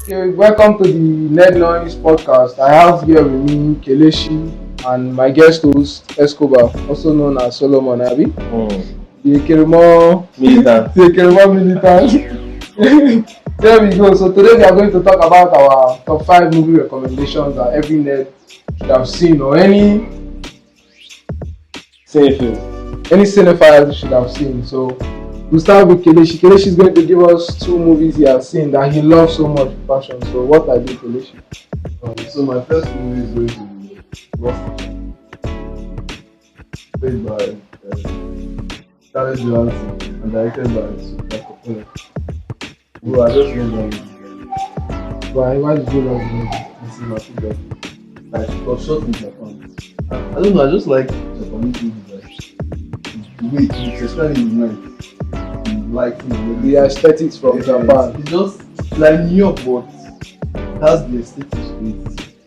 Okay, welcome to the Ned Noise podcast. I have here with me Kelechi and my guest host Escobar, also known as Solomon Abi. The Keremo Militant. the Keremo militant. There we go. So today we are going to talk about our top 5 movie recommendations that every nerd should have seen, or any cinephile should have seen. So we'll start with Kelechi. Kelechi is going to give us 2 movies he has seen that he loves so much with passion. So what are they, Kelechi? So my first movie is going to be Lost, played by Scarlett Johansson and directed by Sofia Coppola. Bro, I just love that movie. Why did you love the movie? This is my favorite. Like, it was shot in Japan. I don't know, I just like Japanese movies. Like, the way it looks, especially in the night. The lighting and everything. The aesthetics from Japan. It's just like New York, but it has the aesthetics to it.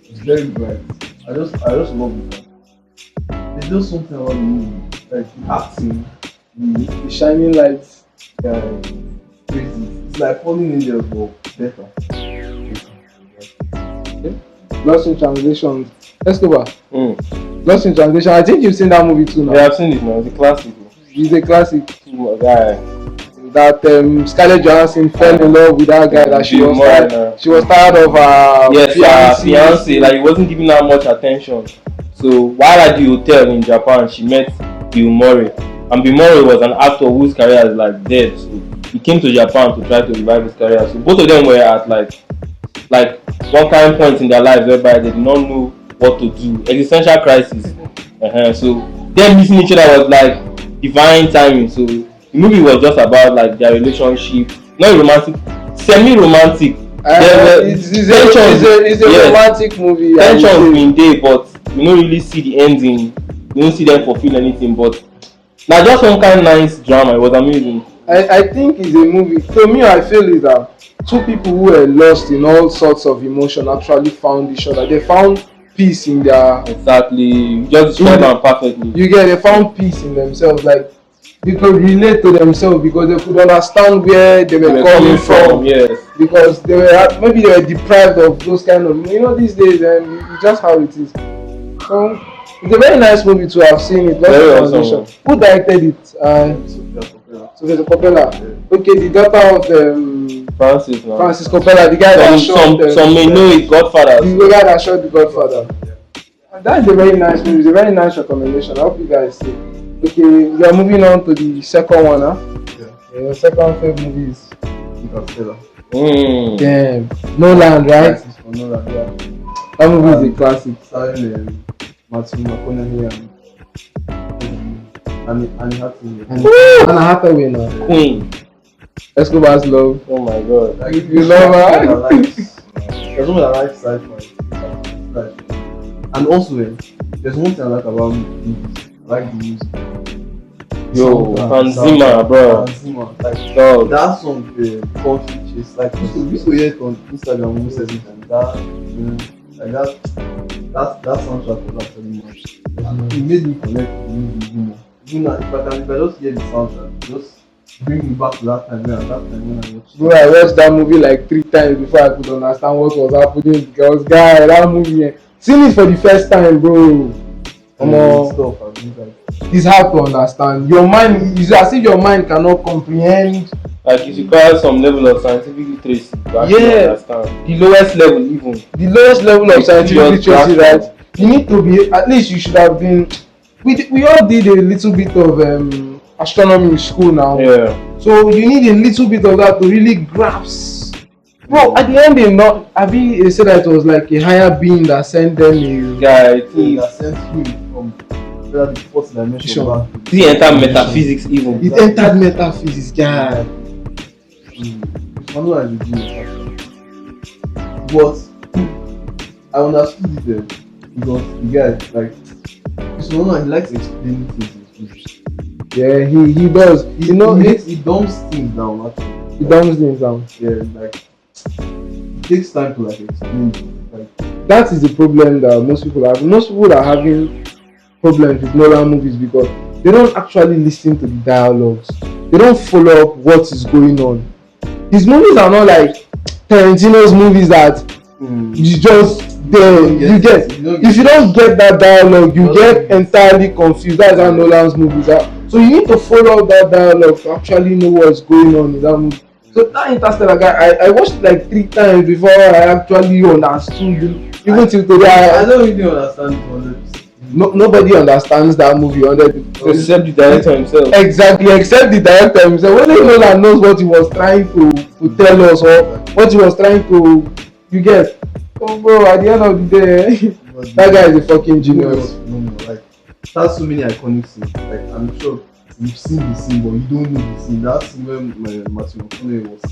It's very bright. I just love it. There's just something about the movie, like the acting, The shining lights. crazy. It's like Falling Angels, but better. Okay. Lost in Translation. Escobar. Lost in Translation. I think you've seen that movie too now. Yeah, I've seen it now. It's a classic. It's a classic. Guy. That Scarlett Johansson fell in love with that guy that she was tired of her fiance. Like, he wasn't giving her much attention. So while at the hotel in Japan, she met Bill Murray, and Bill Murray was an actor whose career is like dead. So he came to Japan to try to revive his career. So both of them were at like one kind of point in their lives whereby they did not know what to do. Existential crisis. So them meeting each other was like divine timing. So the movie was just about like their relationship, not romantic, semi-romantic. It's a romantic movie. Tensions been there, but you don't really see the ending. You don't see them fulfill anything. But now just one kind of nice drama. It was amazing. I think it's a movie. To me, I feel is that 2 people who were lost in all sorts of emotion actually found each other. They found peace in their. Exactly. You just described them perfectly. They found peace in themselves. Like, they could relate to themselves because they could understand where they were coming from. Yes. Because maybe they were deprived of those kind of, these days, and it's just how it is. So it's a very nice movie to have seen it. Very awesome. Who directed it? Sofia Coppola. Okay, the daughter of Francis Coppola, the guy that shot. Some may know it, Godfather. The guy that shot the Godfather. That's a very nice movie. It's a very nice recommendation. I hope you guys see. Okay, we are moving on to the second one, huh? Yeah. The second favorite movie is Interstellar. Damn. Nolan, right? Nolan, yeah. That movie is a classic. Starring Matthew McConaughey and Anna Hathaway now. Queen. Escobar's love. Oh my god. like, You love her? There's someone that likes sci-fi. And also, there's one thing I like about movies. I like the music. Yo, Hans Zimmer, bro. Hans Zimmer. Like, Dog. that song, Country Chase, like, we used to hear it on Instagram almost every time. That soundtrack was actually much. It made me connect with the movie more. Even if I just hear the soundtrack, just bring me back to that time when I watched it. Bro, I watched that movie like 3 times before I could understand what was happening because, guy, that movie, seeing it for the first time, bro. It's hard to understand. Your mind is as if your mind cannot comprehend. Like, it requires some level of scientific literacy to actually understand. The lowest level, even. The lowest level of scientific literacy, right? You need to be, at least you should have been. We all did a little bit of astronomy in school now. Yeah. So you need a little bit of that to really grasp. Bro, at the end they said that it was like a higher being that sent them that sent him from the 4th dimension back. He entered metaphysics even. It entered metaphysics, guy. It's one of the genius, but I understood it because the guy, like, it's one he likes explaining things in physics. Yeah, he does. He dumps things down, actually. He dumps things down. Yeah, like, it takes time to like explain it. Like, that is the problem that most people have. Most people are having problems with Nolan movies because they don't actually listen to the dialogues. They don't follow up what is going on. His movies are not like Tarantino's movies that you just there. You get if you don't get that dialogue, you get entirely confused. That's how Nolan's movies are. So you need to follow that dialogue to actually know what's going on in that movie. So that Interstellar guy, I watched it like 3 times before I actually understood it. Even till today, I don't really understand it. Nobody understands that movie 100%. Except the director himself. Exactly, except the director himself. When Nolan knows what he was trying to tell us or what he was trying to, you get. Oh bro, at the end of the day, that guy is a fucking genius. No, like that's so many iconic scenes. Like I'm sure you've seen the scene, but you don't know the scene. That scene where Matthew McConaughey was.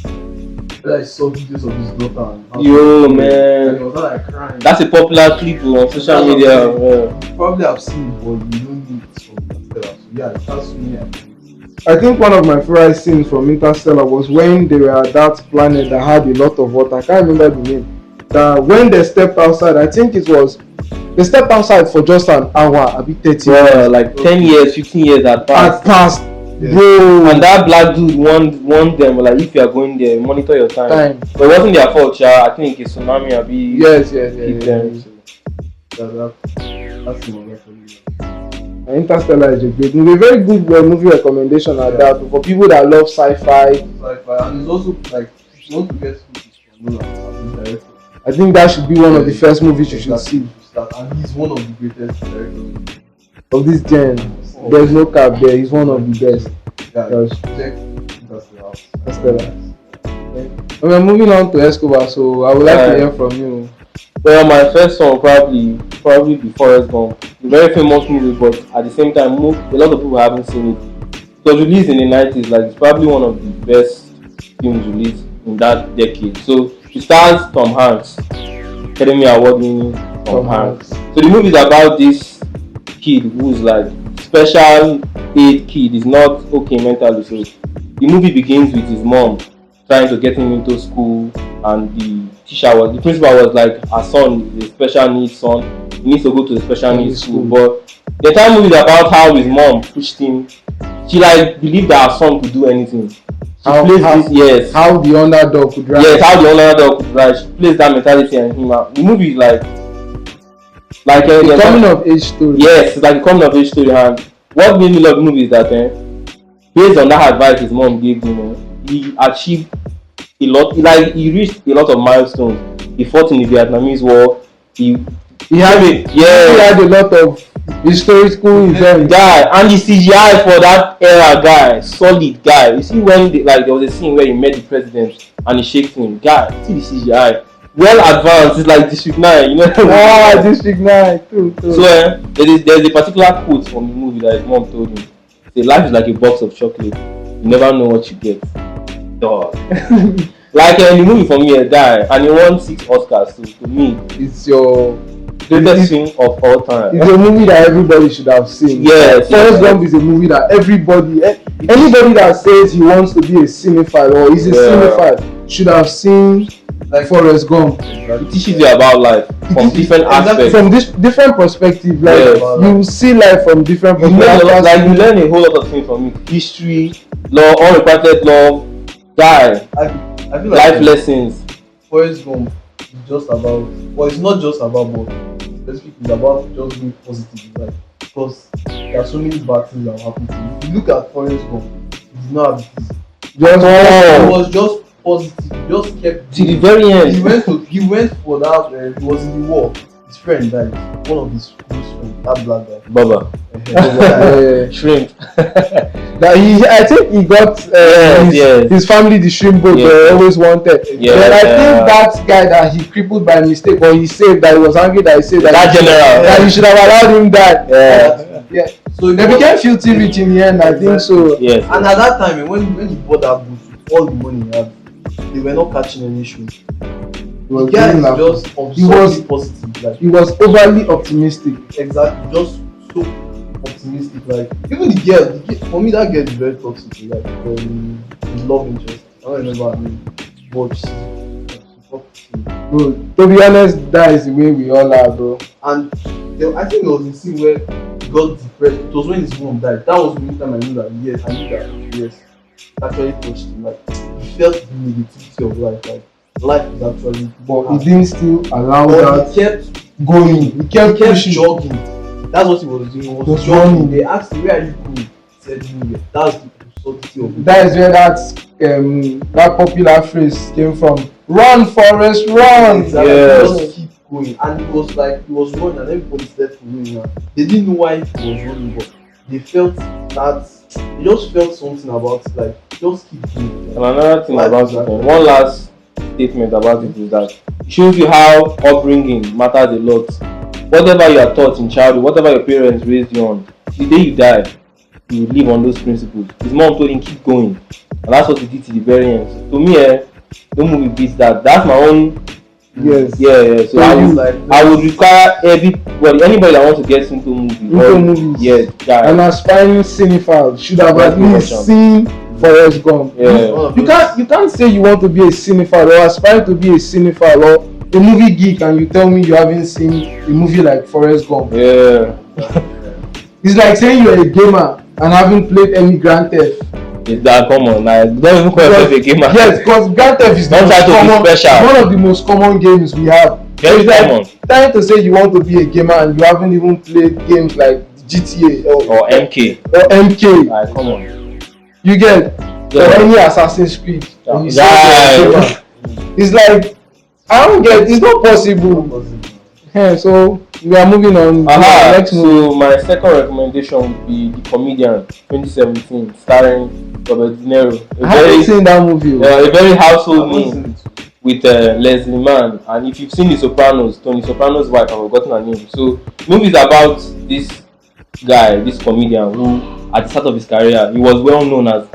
I saw videos of his daughter and how Yo, man. and he was like crying. That's a popular clip on social media. You probably have seen it, but you don't know it's from Interstellar. So yeah, that's so many iconic. I think one of my favorite scenes from Interstellar was when they were at that planet that had a lot of water. I can't remember the name. That when they stepped outside, I think it was they stepped outside for just an hour, a bit 30 Yeah, minutes. like 10 years, 15 years had passed. Yeah. Bro. And that black dude warned them, like, if you are going there, monitor your time. But it wasn't their fault, I think it's tsunami or be Yes. hit them. That's the moment for me. Interstellar is a great movie. A very good movie recommendation at that for people that love sci-fi. And it's also like if you want to get focus from Nolan, director. I think that should be one of the first movies you should see And he's one of the greatest directors of this gen. There's no cap there. He's one of the best. Yeah, Yes. check Interstellar. Interstellar. And we're moving on to Escobar, so I would like to hear from you. Well, my first song probably be Forrest Gump. A very famous movie, but at the same time, a lot of people haven't seen it. It was released in the 90s, like it's probably one of the best films released in that decade. So it stars Tom Hanks, Academy Award winning Tom Hanks. So the movie is about this kid who's like special aid kid, is not okay mentally. So the movie begins with his mom trying to get him into school, and the principal was like, her son is a special needs son, he needs to go to the special needs school. But the entire movie is about how his mom pushed him. She like believed that her son could do anything. How the underdog could rise. Yes, how the underdog could rise. She placed that mentality in him. The movie is like a coming of age story. Yes, it's like a coming of age story. And what made me love the movie is that based on that advice his mom gave him, he achieved a lot. He reached a lot of milestones. He fought in the Vietnamese War. He had a lot of historical events. Guy, and the CGI for that era, guy, solid guy. You see when there was a scene where he met the president and he shakes him. Guy, see the CGI, well advanced. It's like District 9, you know. District 9, true. So there's a particular quote from the movie that his mom told him. Say, life is like a box of chocolate. You never know what you get. Dog. Like the movie for me, a guy, and he won 6 Oscars. So to me, it's your greatest film of all time. It's a movie that everybody should have seen. Yes. Forrest Gump is a movie that anybody that says he wants to be a cinephile or is a cinephile should have seen Forrest Gump. It teaches you about life from different aspects. From this different perspective, you see life from different perspectives. You learn a whole lot of things from it. History, law, unrequited love, I feel like life lessons. Forrest Gump is just about, well, it's not just about, but specifically it's about just being positive in life. Because there are so many bad things that happen to you. If you look at Forrest Gump, he's not he was just positive. He just kept to the very end. He went for that. He was in the war. His friend died. One of his close friends, that black guy. Baba. Shrimp. I think he got his family the shrimp boat they always wanted. But I think that guy that he crippled by mistake, or he saved, that he was angry that he saved that general, that he should have allowed him die. So they became filthy rich in the end. I think so. Yes. And at that time, when he bought that boat with all the money he had, they were not catching any shrimp. He was positive. He was overly optimistic. Exactly, just so optimistic. Like even the girl, for me that girl is very toxic. Like the love interest. I don't remember her name, but bro, to be honest, that is the way we all are, bro. And I think there was a scene where he got depressed. It was when his mom died. That was the only time I knew that yes, actually touched him. Like he felt the negativity of life. Like life is actually. But he didn't still allow But that he kept going. He kept he kept pushing. jogging. That's what he was doing. He was Was jogging. running. They asked him, "Where are you going?" He said, "Nowhere." That's the absurdity of it. That is where that popular phrase came from. Run, Forest, run! Exactly. Yes. Just keep going. And it was like he was running and everybody started following him. They didn't know why he was running, but they felt that they just felt something about it, like just keep going. And another thing Life about is it, actually- one last statement about it is that it shows you how upbringing matters a lot. Whatever you are taught in childhood, whatever your parents raised you on, the day you die, you live on those principles. His mom told him keep going, and that's what he did to the very end. So to me, no movie beats that. That's my own. Yes. Yeah. So I would require anybody that wants to get into Movies. Yeah, An aspiring cinephile should have at least Watch seen Forrest Gump. Yeah. You can't say you want to be a cinephile or aspire to be a cinephile or a movie geek and you tell me you haven't seen a movie like Forrest Gump. Yeah. It's like saying you're a gamer and haven't played any Grand Theft. It's that common. Like, don't even call yourself a gamer. Yes, because Grand Theft is the Don't most try to be common, special. one of the most common games we have. Very It's like common. trying to say you want to be a gamer and you haven't even played games like GTA Or MK. or MK. Like, come on. You get Yeah. or any Assassin's Creed. And you say Right. you're a gamer. It's like I don't get. It's not possible. Yeah, so we are moving on. Next movie. So my second recommendation would be The Comedian 2017, starring Robert De Niro. I haven't seen that movie. A very household name with Leslie Mann. And if you've seen The Sopranos, Tony Soprano's wife, I've forgotten her name. So movie is about this guy, this comedian who, at the start of his career, he was well known as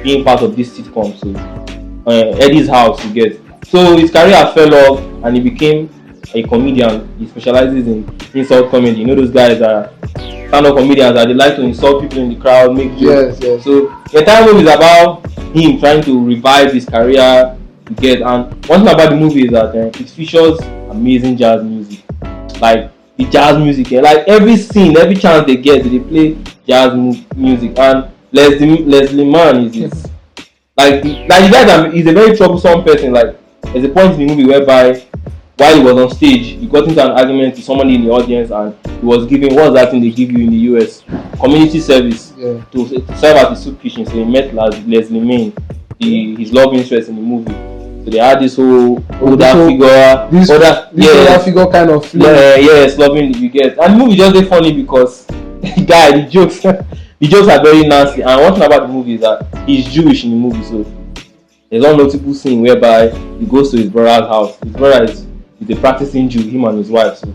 being part of this sitcom. So Eddie's House, you get. So his career fell off, and he became a comedian. He specializes in insult comedy. You know those guys are stand-up comedians that they like to insult people in the crowd, make jokes. Yes. So the entire movie is about him trying to revive his career. You get, and one thing about the movie is that it features amazing jazz music. Like the jazz music, like every scene, every chance they get, they play jazz music. And Leslie Mann is like the guy is a very troublesome person. Like there's a point in the movie whereby while he was on stage, he got into an argument with somebody in the audience, and he was giving what's that thing they give you in the US? Community service to serve as a soup kitchen. So he met Leslie Mann, his love interest in the movie. So they had this whole older figure kind of feel. Yes, loving you get. And the movie just very funny because the jokes are very nasty. And one thing about the movie is that he's Jewish in the movie, so there's one notable scene whereby he goes to his brother's house. His brother is a practicing Jew, him and his wife. So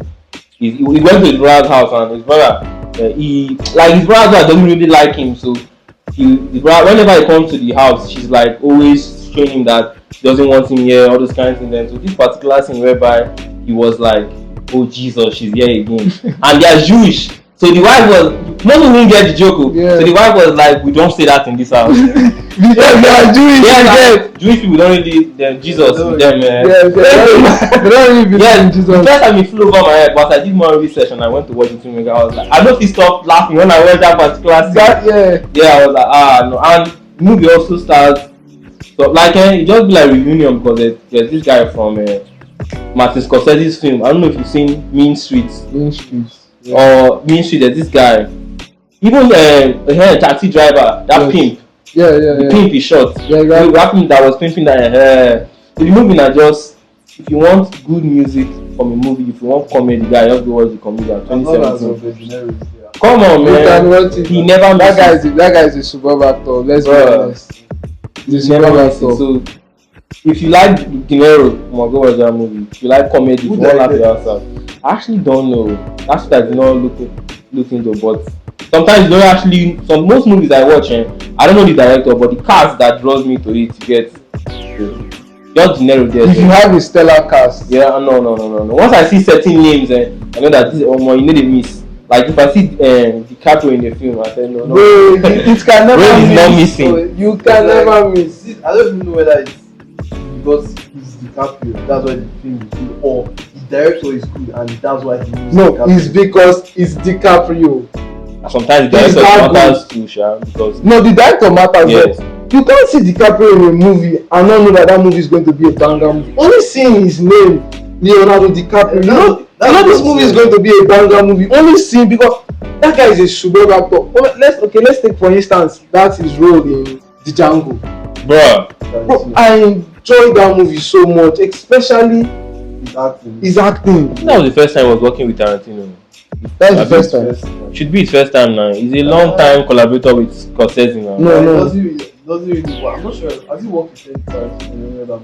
he went to his brother's house, and his brother, his brother's wife doesn't really like him. So whenever he comes to the house, she's like always showing him that she doesn't want him here, all those kinds of things. So this particular scene whereby he was like, "Oh Jesus, she's here again," and they are Jewish. So the wife was, most people didn't get the joke. So the wife was like, "We don't say that in this house." Because they are Jewish. Jewish people don't really Jesus with them. They don't really believe in Jesus. The first time it flew over my head, but I did more research and I went to watch the film. I was like, I don't stop laughing when I watched that particular scene. I was like, no. And the movie also starts, so like it just be like reunion because there's this guy from Martin Scorsese's film. I don't know if you've seen Mean Streets. Or Mean Street. There's this guy. Even the taxi driver, that pimp. The pimp is short. That pimp that was pimping that. So the movie now just, if you want good music from a movie, if you want comedy, guy, you have to watch The Comedian 2017. Come on, man. He never misses. That guy is a superb actor. Let's be honest. He's never misses. So if you like De Niro, go watch that movie. If you like comedy, if you want to laugh yourself. I actually don't know. That's what I did not look into, but sometimes you don't actually. Most movies I watch, I don't know the director, but the cast that draws me to it, you get just De Niro there. If you have a stellar cast, no. Once I see certain names, I know that this you need a miss. Like if I see DiCaprio in the film, I say no. It can never miss. Not missing. So you can never miss. I don't even know whether it's because he's DiCaprio, that's why the film is good, or the director is good and that's why he uses No, DiCaprio. it's because it's DiCaprio. Sometimes the director matters too, because no, the director matters. Yes. you can't see DiCaprio in a movie and not know that that movie is going to be a banger movie. Only seeing his name, Leonardo DiCaprio, you know this movie is going to be a banger movie. Only seeing, because that guy is a superb actor. Let's take for instance that's his role in the Django. Bro, I enjoyed that movie so much, especially his acting. that was the first time I was working with Tarantino. That's the first time. Should be his first time now. He's a long time collaborator with Scorsese now. No. Doesn't really work. I'm not sure. Has he worked with any that?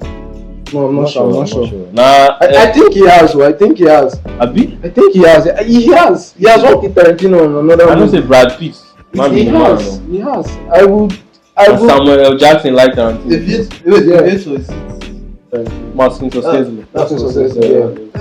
No, I'm not sure. Nah, I think he has. I think he has. Abi? I think he has. He has worked with Tarantino on another I don't movie. say Brad Pitt. He has. I would. Samuel L. Jackson like Tarantino. The Viet was Martin Scorsese. That's Scorsese,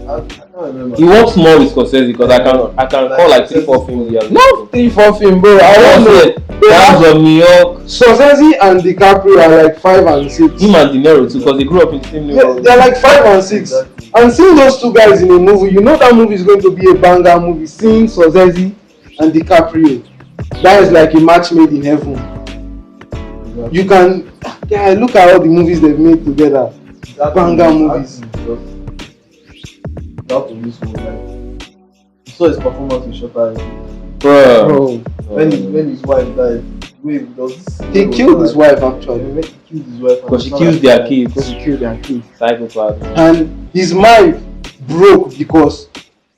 I can't remember. He works more with Scorsese because I can call like 3-4 films he has. Not 3-4 film, bro. I don't know. Gangs of New York. Scorsese and DiCaprio are like 5 and 6. Him and De Niro too, because they grew up in the same neighborhood. They're like 5 and 6. And seeing those two guys in a movie, you know that movie is going to be a banger movie. Seeing Scorsese and DiCaprio, that is like a match made in heaven. You can, look at all the movies they've made together. Banger movies. That was this one, like, you saw his performance in Shutter Island. Bro. When his wife died, wait, does this? He killed his wife actually. When he killed his wife, Because she kills their kids. Because he killed their kids. Psychopath. Man. And his mind broke because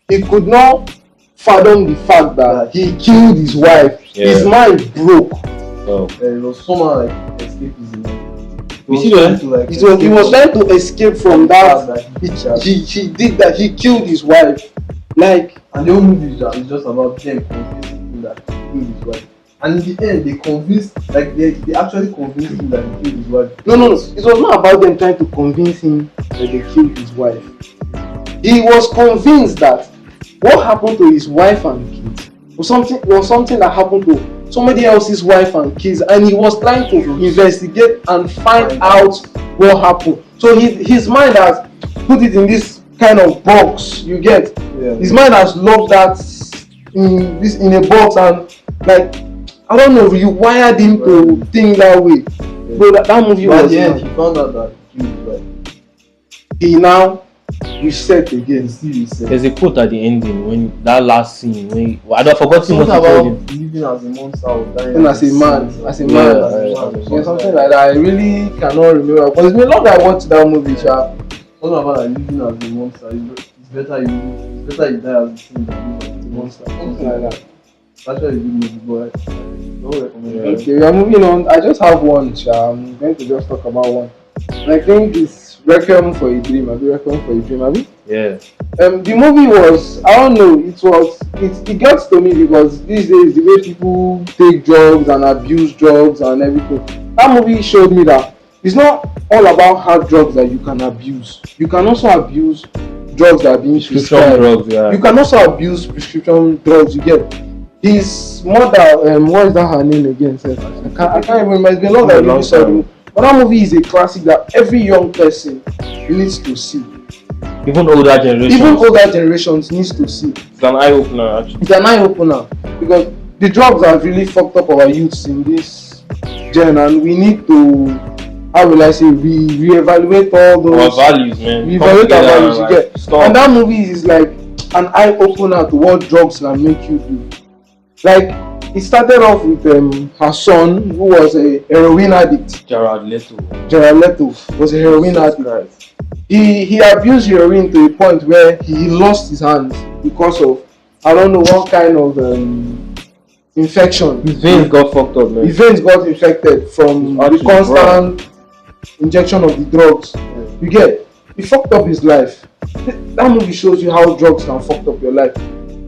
he could not fathom the fact that he killed his wife. Yeah. His mind broke. Oh. It was somehow like escapism. You see that? He was trying to escape from that. That He did that. He killed his wife. Like, and the whole movie is just about them convincing him that he killed his wife. And in the end, they actually convinced him that he killed his wife. no. It was not about them trying to convince him that they killed his wife. He was convinced that what happened to his wife and kids was something that happened to somebody else's wife and kids, and he was trying to investigate and find out what happened. So his mind has put it in this kind of box. You get? Yeah. His mind has locked that in a box, and like, I don't know, you wired him to think that way. Yeah. But that movie But at was the end, he found out that he killed his wife. he now reset again. There's a quote at the ending when that last scene when I forgot what he Something told about him. living as a monster or dying And as a man, Yeah, something like that. I really cannot remember. But it's been long I watched that movie, sha. Something about like living as a monster. It's better you die as a king than live as a monster. Something like that. Actually, a good movie, but I don't recommend it. Okay, we are moving on. I just have one, sha. I'm going to just talk about one. And I think it's Requiem for a Dream. Requiem for a Dream, have you? Yeah. The movie was, I don't know, it gets to me because these days the way people take drugs and abuse drugs and everything. That movie showed me that it's not all about hard drugs that you can abuse. You can also abuse drugs that are being prescribed. Drugs, yeah. You can also abuse prescription drugs. You get. His mother, what is that her name again? I can't even remember. It's been long that I really saw the movie. But that movie is a classic that every young person needs to see. Even older generations needs to see. It's an eye opener actually. It's an eye opener because the drugs have really fucked up our youths in this gen, and we need to, how will I say, reevaluate all those Our values, man. reevaluate our values. You get. Stop. And that movie is like an eye opener to what drugs can make you do. Like, it started off with her son, who was a heroin addict. Jared Leto Was a heroin addict. He abused heroin to a point where he lost his hands because of, I don't know what kind of infection. His veins got fucked up, man. His veins got infected from the constant injection of the drugs. You get? He fucked up his life. That movie shows you how drugs can fuck up your life,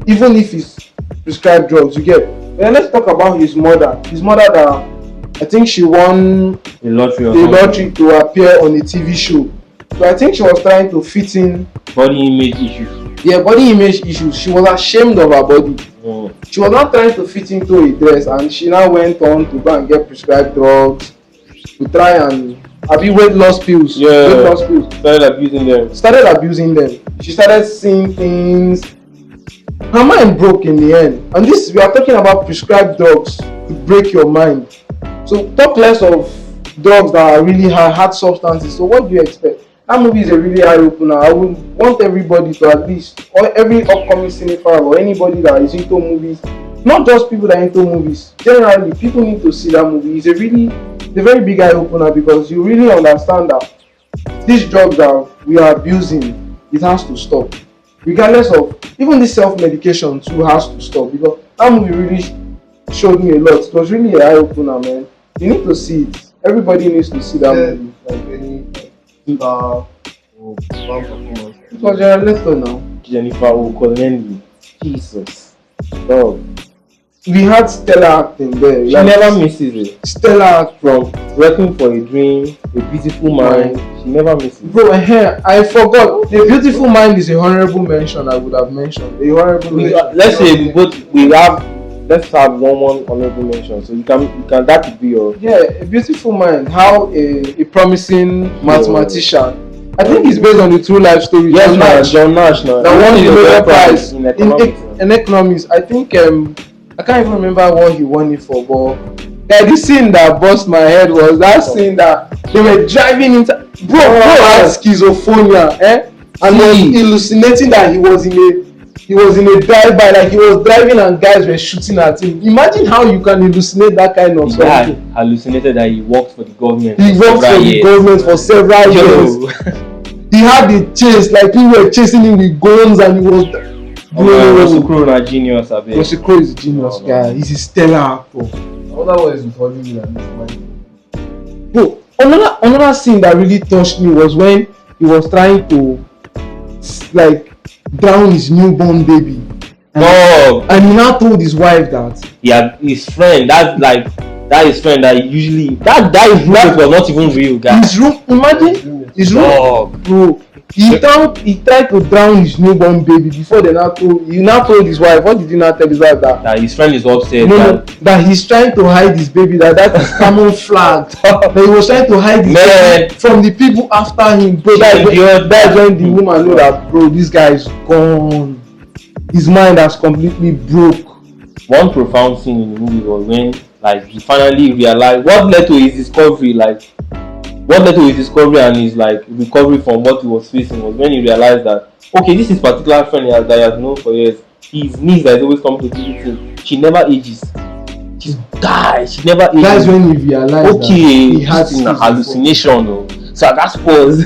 even if it's prescribed drugs. You get? Then let's talk about his mother. His mother that I think she won a lottery to appear on a TV show. So I think she was trying to fit in body image issues. Yeah, body image issues. She was ashamed of her body. She was not trying to fit into a dress, and she now went on to go and get prescribed drugs to try and weight loss pills. Yeah. Weight loss pills. Started abusing them. She started seeing things. Her mind broke in the end. And we are talking about prescribed drugs to break your mind. So talk less of drugs that are really hard substances. So what do you expect? That movie is a really eye opener. I would want everybody to at least, or every upcoming cinephile or anybody that is into movies, not just people that are into movies, generally people need to see that movie. It's a very big eye opener because you really understand that these drugs that we are abusing, it has to stop. Regardless of even this self-medication too has to stop because that movie really showed me a lot. It was really an eye opener, man. You need to see it. Everybody needs to see that movie. Like any star or band performance. It was Jared Leto now. Jennifer O'Connelly. Jesus. Dog. We had stellar acting there. She never misses it. Stellar acting. From Working for a Dream, A Beautiful Mind, she never misses. Bro, I forgot. The Beautiful Mind is a honorable mention. I would have mentioned a honorable mention. Let's say let's have one honorable mention. So you can that could be your A Beautiful Mind. How a promising mathematician. I think it's based on the true life story. Yes, John Nash. Now That won the Nobel Prize in economics. in economics. I think I can't even remember what he won it for, but the scene that bust my head was that scene that they were driving into bro had schizophrenia, and was hallucinating that he was in a drive-by, like he was driving and guys were shooting at him. Imagine how you can hallucinate that kind of The guy something. hallucinated that he worked for the government. He worked for the government for several years. He had the chase, like people were chasing him with guns, and he was. Osukuro na genius, I bet. Osukuro is a genius guy. He's a stellar actor. Otherwise, with Hollywood and this man. Bro, another scene that really touched me was when he was trying to like drown his newborn baby. And he now told his wife that he had his friend. That his friend that usually that his roommate was not even real guy. His room, imagine his room, bro. He tried to drown his newborn baby before he now told his wife. What did he not tell his wife that his friend is upset? No, that he's trying to hide his baby. That is camouflage. That he was trying to hide his baby from the people after him. Bro, that's when the woman know that bro, this guy is gone. His mind has completely broke. One profound scene in the movie was when he finally realized what led to his discovery. What led to his discovery and his recovery from what he was facing was when he realized that this is particular friend that he has known for years. His niece that is always coming to visit him. She never ages. She never ages. That's when he realized that he had a hallucination. So that's pause.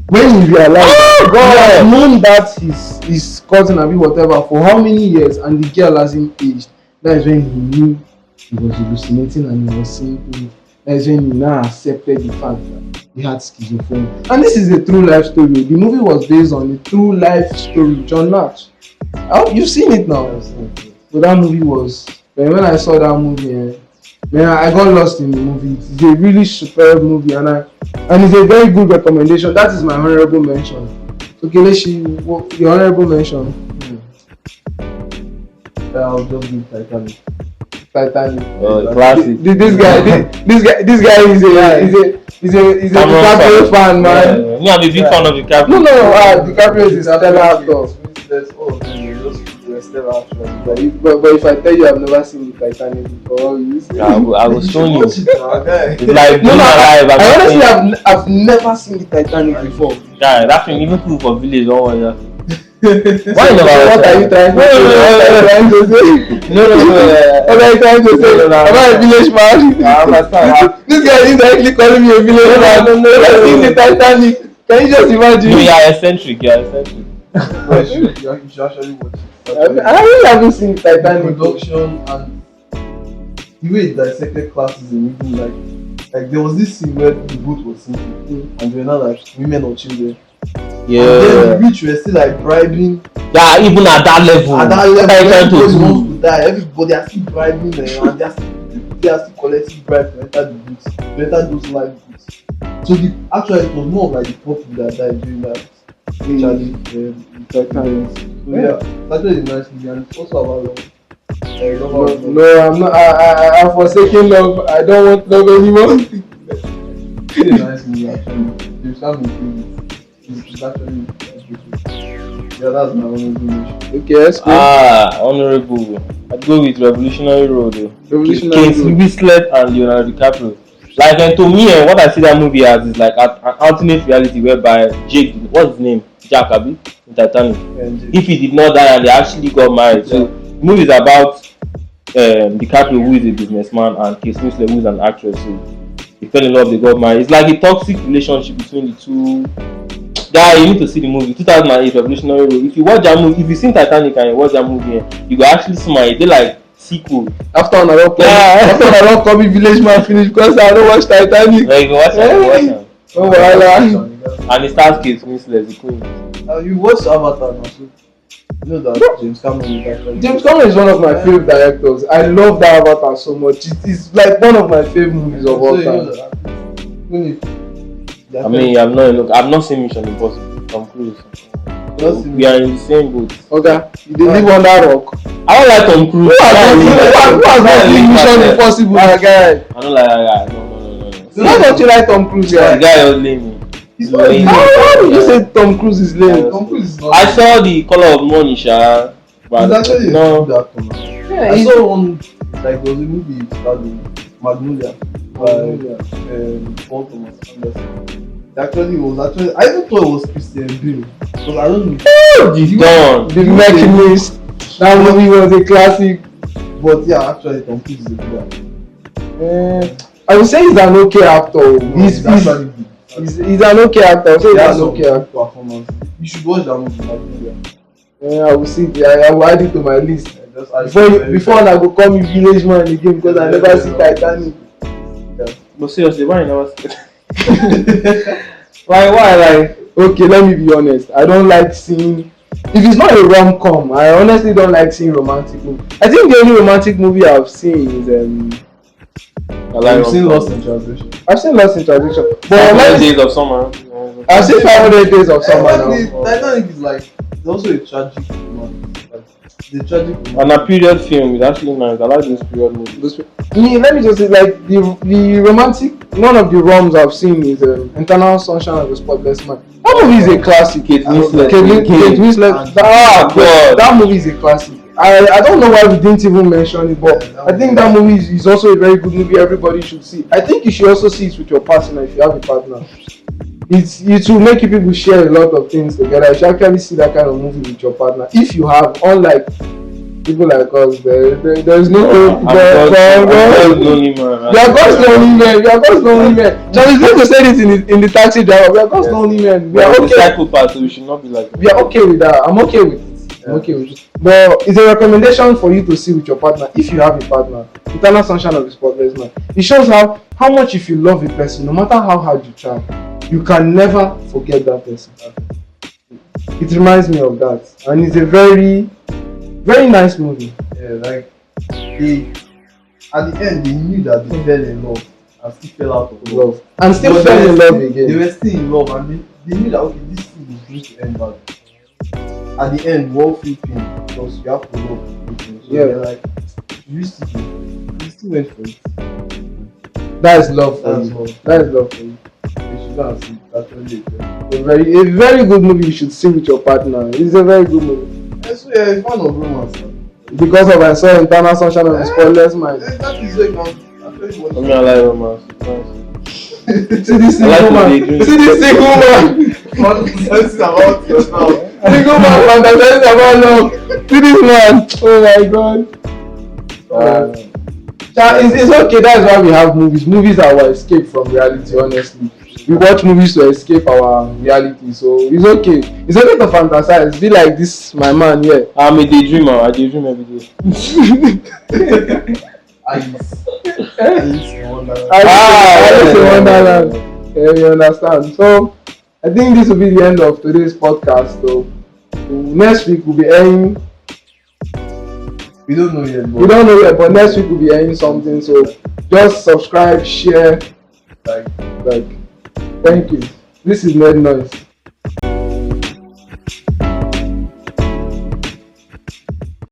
When he realized he had known that his cousin or whatever for how many years, and the girl hasn't aged. That is when he knew he was hallucinating and he was seeing things. That is when he now accepted the fact that he had schizophrenia. And this is a true life story. The movie was based on a true life story. John Nash. You've seen it now. But that movie was. When I saw that movie, I got lost in the movie. It's a really superb movie, and it's a very good recommendation. That is my honorable mention. So Kelechi, your honorable mention. I'll just do Titanic. Classic. This guy is a DiCaprio fan, man. I'm a big fan of DiCaprio. No, DiCaprio is a stellar actor. But if I tell you I've never seen the Titanic before, you see. I will show you. It's like I honestly I've never seen the Titanic before. Yeah, that thing even people for village don't want that. Why what are you trying to say? No. What are you trying to say? Am I a village man? This guy is actually calling me a village man. I've seen the Titanic. Can you just imagine? No, you are eccentric. You should actually watch it. I really haven't seen the Titanic. Production and the way it dissected classism, even like there was this scene where the boat was sinking and they were not like women or children. Yeah. And then the rich were still like bribing. Yeah, even at that level. Everybody wants to die. Everybody are still bribing them, and they are still collecting bribes to enter the boats, to enter those life boats. So actually it was more of like the poor people that died during that. Actually, Titanic. So yeah, it's actually a nice movie, and it's also about love. No, I'm not. I'm forsaking love. I don't want love anymore. It's a nice movie actually. There's some improvement. It's actually beautiful. Yeah, that's my honorable mention. Okay, let's go. Honorable. I'd go with Revolutionary Road. Revolutionary Kate Road. Winslet and Leonardo DiCaprio. Like, and to me, what I see that movie as is like an alternate reality whereby Jake, what's his name? Jack Abi in Titanic. If he did not die and they actually got married. So the movie is about DiCaprio, who is a businessman, and Kate Winslet, who is an actress. So they fell in love, they got married. It's like a toxic relationship between the two. Guy, you need to see the movie 2008 Revolutionary Road. If you watch that movie, if you seen Titanic and you watch that movie, you go actually smile. They like sequel. After another coming village man finish because I don't watch Titanic. Yeah, you go watch it. Oh, voilà. And it starts Kate Winslet, the queen. You watch Avatar now, so you know that James Cameron is actually. James Cameron is one of my favorite directors. I love that Avatar so much. It is like one of my favorite movies of all time. I mean, I've not seen Mission Impossible. Tom Cruise. We are in the same boat. Okay, they live on that rock. I don't like Tom Cruise. Who has not seen Mission Impossible? That guy. I don't like that guy. No. So why don't you like Tom Cruise? The guy was lame. He's not lame. How did you say Tom Cruise is lame? Tom Cruise is not. I saw The Color of Money, Sha. But He's actually no. a good actor, man. Yeah, I saw one, like, there was a movie called Magnolia by Paul Thomas Anderson. Actually, I even thought it was Christian Bale because I don't know. He's done. The Mechanist. That movie was a classic. But yeah, actually, Tom Cruise is a good actor. I would say he's an okay actor. He's actually good. He's an okay actor. I would say he's an okay actor. Performance. You should watch that movie, Magnolia. I will see it. I will add it to my list. Before I go call me village man again because I never see Titanic. But seriously, why you never see it? Why? Like, okay, let me be honest. I don't like seeing. If it's not a rom-com, I honestly don't like seeing romantic movie. I think the only romantic movie I've seen is I've seen Lost in Translation. I've seen Lost in Translation. But 500 Days of Summer. I've seen 500 Days of Summer now. Titanic is like, it's also a tragic romance. Like, the tragic And a period film is actually nice. I like this period movie. Let me just say, like, the romantic, none of the roms I've seen is Eternal Sunshine of the Spotless Mind. That movie is a classic. Kate Winslet. Kate Winslet. God, that movie is a classic. I don't know why we didn't even mention it, but I think that movie is also a very good movie. Everybody should see. I think you should also see it with your partner if you have a partner. It will make you people share a lot of things together. You should actually see that kind of movie with your partner. If you have, unlike people like us, there's no hope. I'm lonely man. We are God's lonely men. We are God's lonely men. Charlie going to say this in the taxi driver. We are God's lonely men. We are okay. Psychopath, so we should not be like that. We are okay with that. I'm okay with it. I'm okay with it. But it's a recommendation for you to see with your partner if you have a partner. Eternal Sunshine of the Spotless Mind. It shows how much if you love a person, no matter how hard you try, you can never forget that person. It reminds me of that, and it's a very, very nice movie. Yeah, like at the end they knew that they fell in love and still fell out of love. And still fell in love again. They were still in love and they knew that okay, this thing is going to end bad. At the end, we all feel pain because you have to love people. So they're like, you still went for it. That is love for you. That is love for you. You should go and see it. Actually, a very good movie you should see with your partner. It's a very good movie. So yeah, it's fan of romance. Because of I saw Eternal Sunshine of the Spotless Mind. That is where you can actually watch. I mean, I like romance. See this single man. See this single man. Fantasizing about yourself. Single man fantasizing about love. See this man. Oh my god. It's okay. That's why we have movies. Movies are our escape from reality. Honestly, we watch movies to escape our reality. So it's okay. It's okay to fantasize. Be like this, my man. Yeah. I'm a daydreamer. I daydream every day. Alice in Wonderland. Alice in Wonderland. Yeah, you understand. So I think this will be the end of today's podcast. So next week we'll be airing. We don't know yet, but next week we'll be airing something. So just subscribe, share. Like. Thank you. This is Nerd Noise.